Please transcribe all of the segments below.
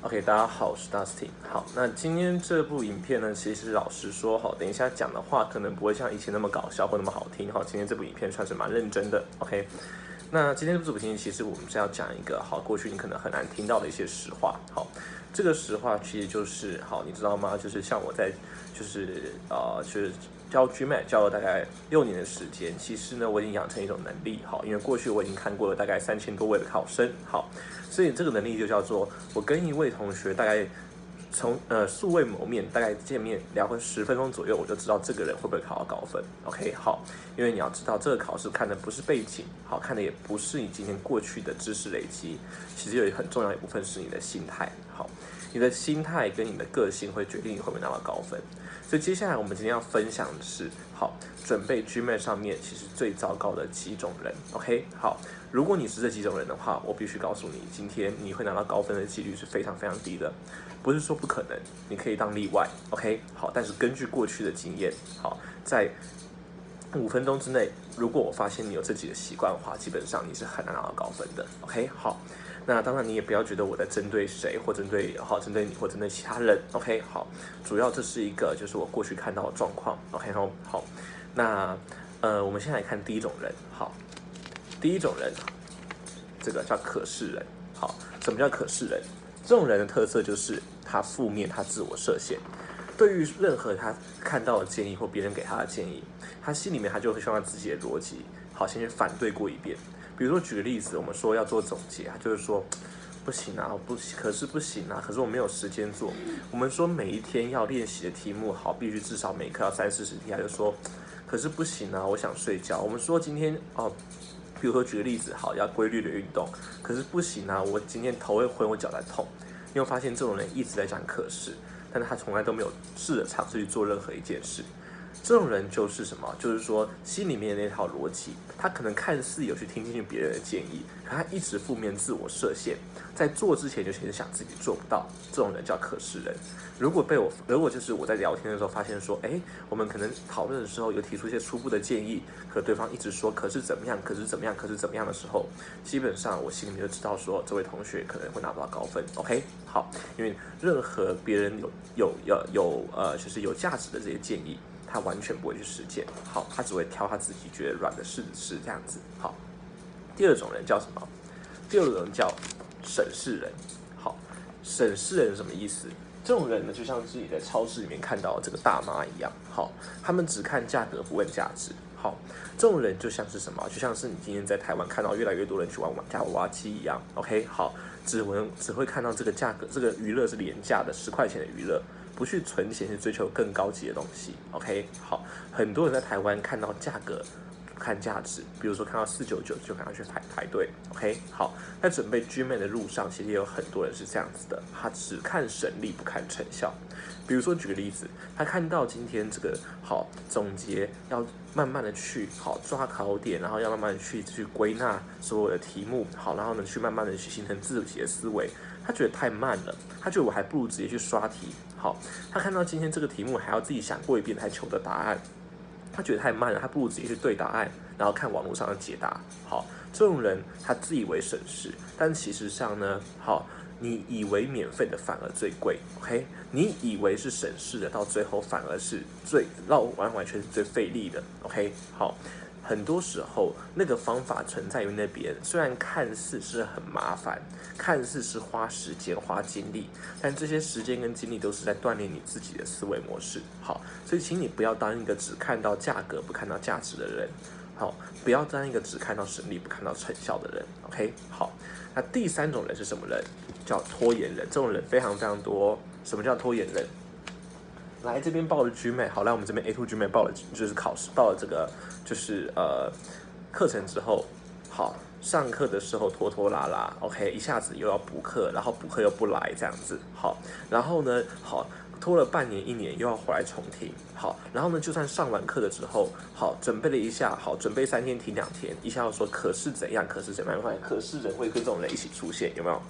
OK， 大家好，我是 Dustin。好，那今天这部影片呢，其实老实说，等一下讲的话可能不会像以前那么搞笑或那么好听。今天这部影片算是蛮认真的。OK，那今天这部影片其实我们是要讲一个过去你可能很难听到的一些实话。这个实话其实就是你知道吗？就是像我在就是教 GMAT 教了大概6年的时间，其实呢我已经养成一种能力。因为过去我已经看过了大概3000多位的考生。所以这个能力就叫做我跟一位同学大概从素未谋面，大概见面聊个10分钟左右，我就知道这个人会不会考到高分。OK， 好，因为你要知道这个考试看的不是背景，看的也不是你今天过去的知识累积，其实有很重要一部分是你的心态。你的心态跟你的个性会决定你会不会拿到高分。所以接下来我们今天要分享的是，准备 GMAT 上面其实最糟糕的几种人。OK， 好，如果你是这几种人的话，我必须告诉你，今天你会拿到高分的几率是非常非常低的，不是说不可能，你可以当例外。OK， 好，但是根据过去的经验，在5分钟之内，如果我发现你有这几个习惯的话，基本上你是很难拿到高分的。OK， 好，那当然你也不要觉得我在针对谁，或针对你，或针对其他人。OK， 好，主要这是一个就是我过去看到的状况。OK， 好，那我们先来看第一种人。第一种人，这个叫可视人。什么叫可视人？这种人的特色就是他负面，他自我设限。对于任何他看到的建议或别人给他的建议，他心里面他就会希望自己的逻辑先去反对过一遍。比如说举个例子，我们说要做总结，他就是说不行啊，可是不行啊，可是我没有时间做。我们说每一天要练习的题目必须至少每科要30-40题，他就说可是不行啊，我想睡觉。我们说今天比如说举个例子，要规律的运动，可是不行啊，我今天头会昏，我脚在痛。你有发现这种人一直在讲可是，但是他从来都没有试着尝试去做任何一件事。这种人就是什么？就是说心里面的那套逻辑，他可能看似有去听进去别人的建议，可他一直负面自我设限，在做之前就先想自己做不到。这种人叫可视人。如果就是我在聊天的时候发现说，我们可能讨论的时候有提出一些初步的建议，可对方一直说可是怎么样，可是怎么样，可是怎么样的时候，基本上我心里面就知道说这位同学可能会拿不到高分。OK， 好，因为任何别人就是有价值的这些建议，他完全不会去实践。他只会挑他自己觉得软的事吃这样子。第二种人叫什么？第二种人叫审视人。审视人是什么意思？这种人呢，就像是你在超市里面看到的这个大妈一样。他们只看价格不问价值。这种人就像是什么？就像是你今天在台湾看到越来越多人去玩夹娃娃机一样。OK， 好，只会看到这个价格，这个娱乐是廉价的10块钱的娱乐，不去存钱去追求更高级的东西。OK， 好，很多人在台湾看到价格不看价值，比如说看到499就赶快去排队。OK， 好，在准备 GMAT 的路上，其实也有很多人是这样子的，他只看省力不看成效。比如说举个例子，他看到今天这个总结要慢慢的去抓考点，然后要慢慢的去归纳所有的题目，然后呢去慢慢的去形成自己的思维。他觉得太慢了，他觉得我还不如直接去刷题。他看到今天这个题目还要自己想过一遍才求得答案，他觉得太慢了，他不如直接去对答案，然后看网络上的解答。这种人他自以为省事，但其实上呢，你以为免费的反而最贵。OK， 你以为是省事的，到最后反而是完全是最费力的。OK， 好，很多时候那个方法存在于那边，虽然看似是很麻烦，看似是花时间花精力，但这些时间跟精力都是在锻炼你自己的思维模式。所以请你不要当一个只看到价格不看到价值的人。不要当一个只看到省力不看到成效的人。OK， 好，那第三种人是什么人？叫拖延人。这种人非常非常多。什么叫拖延人？来这边报了 GMAT， 好，来我们这边 A2 GMAT 报了，就是考试报了这个就是课程之后，上课的时候拖拖拉拉 ，OK， 一下子又要补课，然后补课又不来这样子。然后呢，拖了半年1年又要回来重听。然后呢，就算上完课的时候，准备了一下，准备3天停2天，一下要说可是怎样，可是怎么样，可是人会跟这种人一起出现，有没有？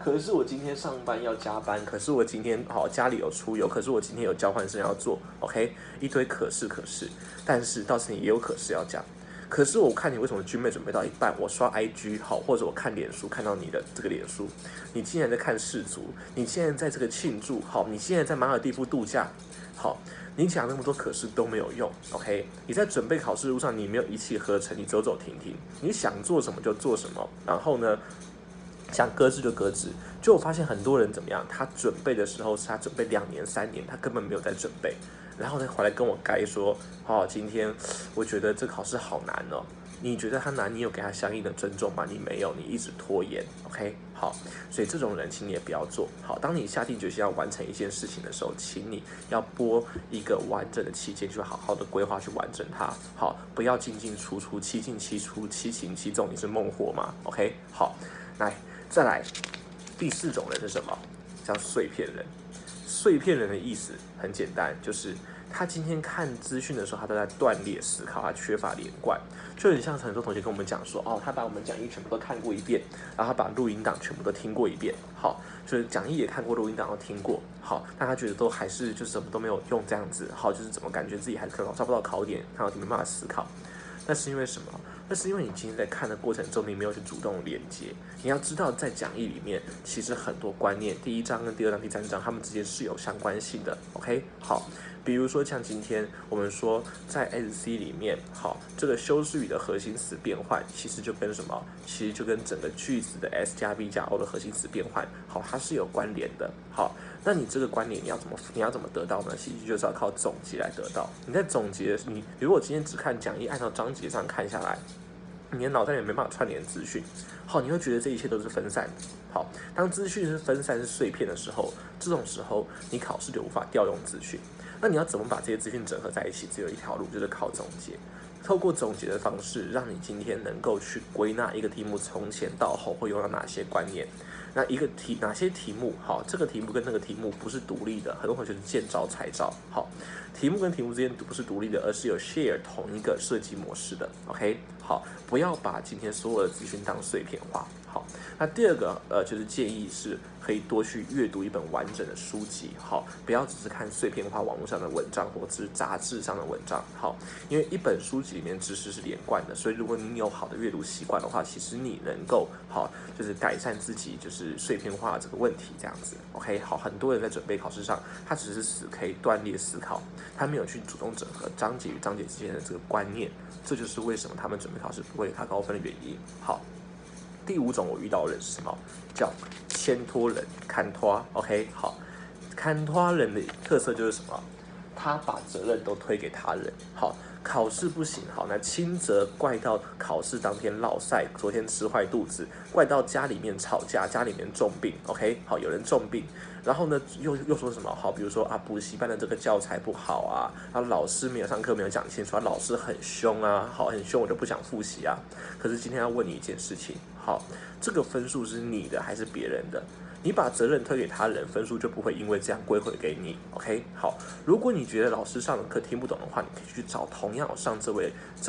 可是我今天上班要加班，可是我今天家里有出游，可是我今天有交换生要做。OK， 一堆可是，但是到时你也有可是要讲。可是我看你为什么军备准备到一半，我刷 IG 好，或者我看脸书看到你的这个脸书，你竟然在看世足，你竟然在这个庆祝，好，你现在在马尔地夫度假，好，你讲那么多可是都没有用 ，OK？ 你在准备考试的路上，你没有一气呵成，你走走停停，你想做什么就做什么，然后呢，想搁置就搁置。就我发现很多人怎么样，他准备的时候是他准备2年3年，他根本没有在准备，然后呢回来跟我该说，今天我觉得这考试好难哦。你觉得他难，你有给他相应的尊重吗？你没有，你一直拖延 ，OK？ 好，所以这种人，请你也不要做。好，当你下定决心要完成一件事情的时候，请你要拨一个完整的期间，去好好的规划去完成它。好，不要进进出出，七进七出，七擒七纵，你是孟获吗 ？OK？ 好，来，再来，第4种人是什么？叫碎片人。碎片人的意思很简单，就是他今天看资讯的时候，他都在断裂思考，他缺乏连贯，就很像很多同学跟我们讲说，他把我们讲义全部都看过一遍，然后他把录音档全部都听过一遍，好，就是讲义也看过，录音档都听过，好，但他觉得都还是就是什么都没有用这样子，好，就是怎么感觉自己还是可能找不到考点，看到题没办法思考，那是因为什么？那是因为你今天在看的过程中，你没有去主动连接。你要知道，在讲义里面，其实很多观念，第1章跟第2章、第3章，它们之间是有相关性的。OK， 好，比如说像今天我们说在 SC 里面，好，这个修饰语的核心词变换，其实就跟什么？其实就跟整个句子的 S 加 V 加 O 的核心词变换，好，它是有关联的。好，那你这个观念你要怎么得到呢？其实就是要靠总结来得到。你在总结，你如果今天只看讲义，按照章节上看下来，你的脑袋里没办法串联资讯，好，你会觉得这一切都是分散的。好，当资讯是分散、是碎片的时候，这种时候你考试就无法调用资讯。那你要怎么把这些资讯整合在一起？只有一条路，就是靠总结。透过总结的方式，让你今天能够去归纳一个题目从前到后会用到哪些观念。那哪些题目好？这个题目跟那个题目不是独立的，很多同学是见招拆招。好，题目跟题目之间不是独立的，而是有 share 同一个设计模式的。OK， 好，不要把今天所有的资讯当碎片化。好，那第2个就是建议是可以多去阅读一本完整的书籍。好，不要只是看碎片化网络上的文章或者是杂志上的文章。好，因为一本书籍里面知识是连贯的，所以如果你有好的阅读习惯的话，其实你能够就是改善自己就是碎片化这个问题这样子。OK， 好，很多人在准备考试上，他只是死可以断裂思考，他没有去主动整合章节与章节之间的这个观念，这就是为什么他们准备考试不会考高分的原因。好。第5种我遇到的人是什么？叫牵拖人，看拖。OK， 好，看拖人的特色就是什么？他把责任都推给他人。好，考试不行，好，那轻则怪到考试当天落晒，昨天吃坏肚子，怪到家里面吵架，家里面重病。OK， 好，有人重病，然后呢又说什么？好，比如说补习班的这个教材不好啊，老师没有上课没有讲清楚，老师很凶啊，好，很凶我就不想复习啊。可是今天要问你一件事情，好，这个分数是你的还是别人的？你把责任推给他人，分数就不会因为这样归回给你。OK， 好，如果你觉得老师上的课听不懂的话，你可以去找同样上这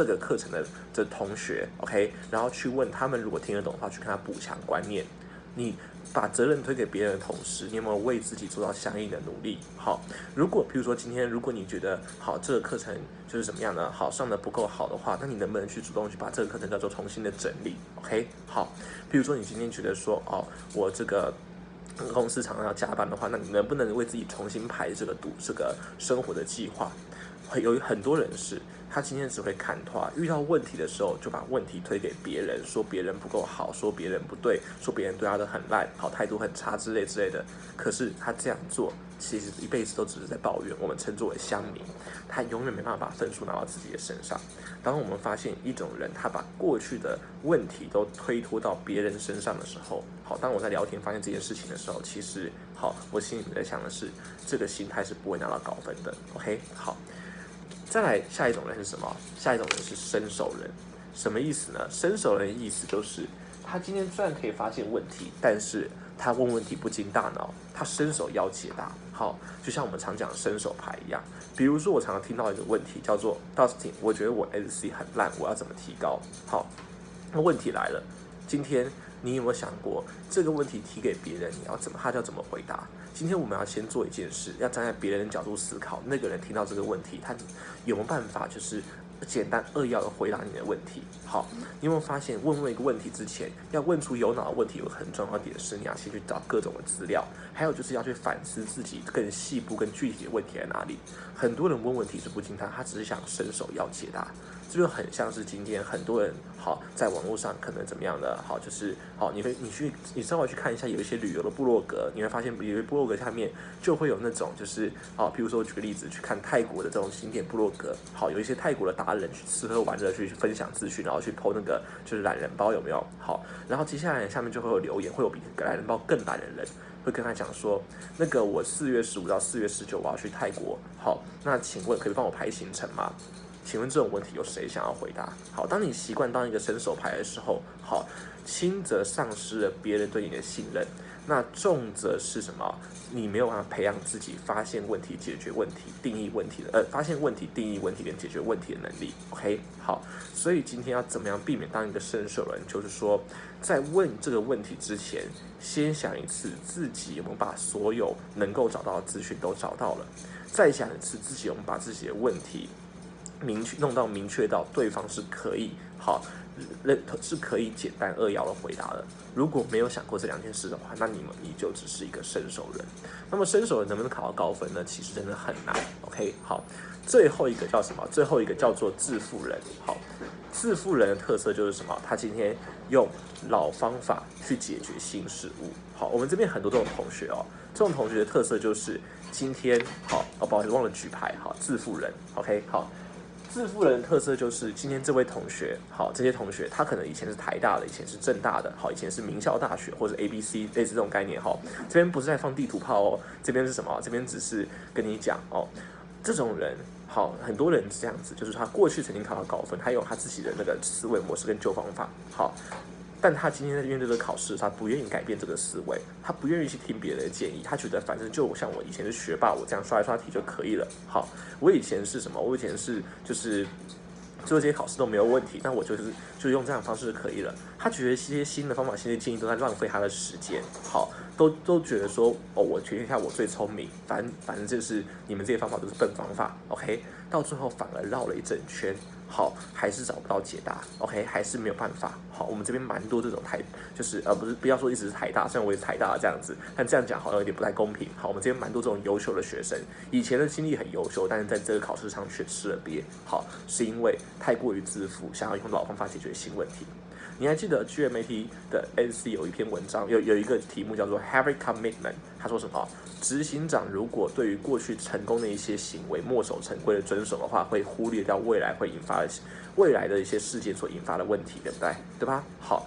个课程的同学 ，OK， 然后去问他们，如果听得懂的话，去跟他补强观念。你把责任推给别人的同时，你有没有为自己做到相应的努力？好，比如说今天，如果你觉得好这个课程就是怎么样呢？好，上的不够好的话，那你能不能去主动去把这个课程叫做重新的整理 ？OK， 好，比如说你今天觉得说我这个公司常常要加班的话，那你能不能为自己重新排这个生活的计划？有很多人是，他今天只会看拖，遇到问题的时候就把问题推给别人，说别人不够好，说别人不对，说别人对他的很烂，好，态度很差之类的。可是他这样做，其实一辈子都只是在抱怨，我们称之为乡民，他永远没办法把分数拿到自己的身上。当我们发现一种人，他把过去的问题都推脱到别人身上的时候，好，当我在聊天发现这件事情的时候，其实好，我心里面在想的是，这个心态是不会拿到高分的。OK， 好。再来下一种人是什么？下一种人是伸手人，什么意思呢？伸手人的意思就是他今天虽然可以发现问题，但是他问问题不经大脑，他伸手要解答。好，就像我们常讲伸手牌一样。比如说我常常听到一个问题叫做 Dustin， 我觉得我 SC 很烂，我要怎么提高？好，那问题来了，今天你有没有想过这个问题提给别人，他要怎么回答？今天我们要先做一件事，要站在别人的角度思考，那个人听到这个问题，他有没有办法就是简单扼要的回答你的问题。好，你有没有发现问一个问题之前，要问出有脑的问题，有个很重要的点是，你要先去找各种的资料，还有就是要去反思自己更细部、更具体的问题在哪里。很多人问问题是不经他，他只是想伸手要解答。这就很像是今天很多人好在网络上可能怎么样的好，就是好，你稍微去看一下，有一些旅游的部落格，你会发现有些部落格下面就会有那种就是好，譬如说举个例子，去看泰国的这种景点部落格，好，有一些泰国的达人去吃喝玩乐去分享资讯，然后去 po 那个就是懒人包有没有好，然后接下来下面就会有留言，会有比懒人包更懒的人。会跟他讲说，那个我4月15到4月19我要去泰国，好，那请问可以帮我排行程吗？请问这种问题有谁想要回答？好，当你习惯当一个伸手牌的时候，好，轻则丧失了别人对你的信任，那重则是什么？你没有办法培养自己发现问题、解决问题、定义问题的发现问题、定义问题跟解决问题的能力。OK， 好，所以今天要怎么样避免当一个伸手人？就是说，在问这个问题之前，先想一次自己有没有把所有能够找到的资讯都找到了，再想一次自己有没有把自己的问题明确到对方是可以是可以简单扼要的回答的。如果没有想过这两件事的话，那你就只是一个伸手人。那么伸手人能不能考到高分呢？其实真的很难。OK， 好，最后一个叫什么？最后一个叫做自负人。好，自负人的特色就是什么？他今天用老方法去解决新事物。好，我们这边很多这种同学哦，这种同学的特色就是今天好，不好意思忘了举牌。好，自负人。OK， 好。自负人的特色就是今天这位同学，好，这些同学他可能以前是台大的，以前是政大的，好，以前是名校大学或者 ABC 类似这种概念，哈，这边不是在放地图炮哦，这边是什么？这边只是跟你讲哦，这种人，好，很多人是这样子，就是他过去曾经考到高分，他有他自己的那个思维模式跟旧方法，好。但他今天在面对这个考试，他不愿意改变这个思维，他不愿意去听别人的建议，他觉得反正就像我以前是学霸，我这样刷来刷题就可以了。好，我以前是什么？我以前是就是做这些考试都没有问题，那我就用这样的方式就可以了。他觉得这些新的方法、新的建议都在浪费他的时间。好，都觉得说哦，我全天下我最聪明，反正就是你们这些方法都是笨方法。OK， 到最后反而绕了一整圈。好，还是找不到解答 ，OK， 还是没有办法。好，我们这边蛮多这种就是不要说一直是台大，虽然我也是台大这样子，但这样讲好像有点不太公平。好，我们这边蛮多这种优秀的学生，以前的经历很优秀，但是在这个考试上却吃了瘪。好，是因为太过于自负，想要用老方法解决新问题。你还记得 GMAT 的 NC 有一篇文章，有一个题目叫做 Habit Commitment， 他说什么？执行长如果对于过去成功的一些行为墨守成规的遵守的话，会忽略掉未来的一些事件所引发的问题，对不对？对吧？好，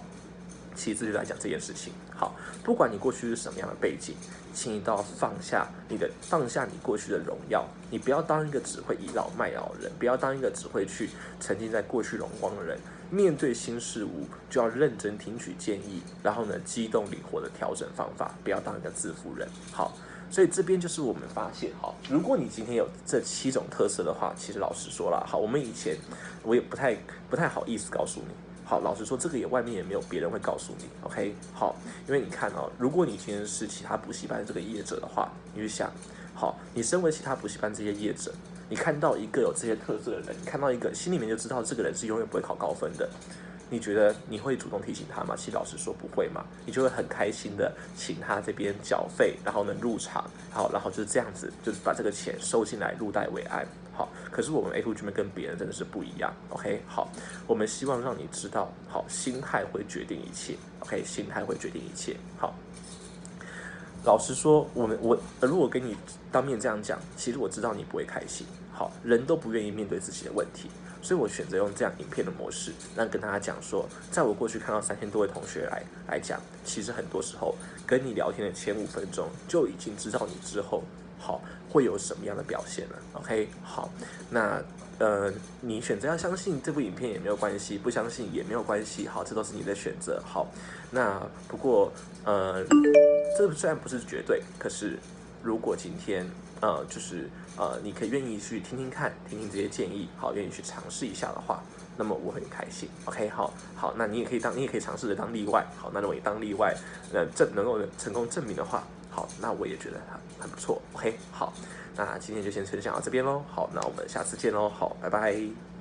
其次就来讲这件事情。好，不管你过去是什么样的背景，请你都要放下你过去的荣耀，你不要当一个只会倚老卖老的人，不要当一个只会去沉浸在过去荣光的人。面对新事物，就要认真听取建议，然后呢，机动灵活的调整方法，不要当一个自负人。好，所以这边就是我们发现，好，如果你今天有这7种特色的话，其实老实说啦，好，我也不太好意思告诉你。好，老实说，这个外面也没有别人会告诉你 ，OK？ 好，因为你看哦，如果你今天是其他补习班这个业者的话，你去想，好，你身为其他补习班这些业者，你看到一个有这些特色的人，你看到一个心里面就知道这个人是永远不会考高分的，你觉得你会主动提醒他吗？其实老实说不会嘛，你就会很开心的请他这边缴费，然后呢入场，好，然后就是这样子，就是把这个钱收进来，入袋为安。好，可是我们 A2G 跟别人真的是不一样 ，OK？ 好，我们希望让你知道，好，心态会决定一切 ，OK？ 心态会决定一切。好，老实说，我如果跟你当面这样讲，其实我知道你不会开心。好，人都不愿意面对自己的问题，所以我选择用这样影片的模式，让跟大家讲说，在我过去看到3000多位同学来讲，其实很多时候跟你聊天的前5分钟就已经知道你之后好会有什么样的表现了。OK， 好，那你选择要相信这部影片也没有关系，不相信也没有关系。好，这都是你的选择。好，那不过这虽然不是绝对，可是如果今天你可以愿意去听听看，听听这些建议，好，愿意去尝试一下的话，那么我很开心。OK， 好，那你也可以尝试着当例外。好，那如果你当例外，能够成功证明的话，好，那我也觉得很不错。OK， 好，那今天就先分享到这边喽。好，那我们下次见喽。好，拜拜。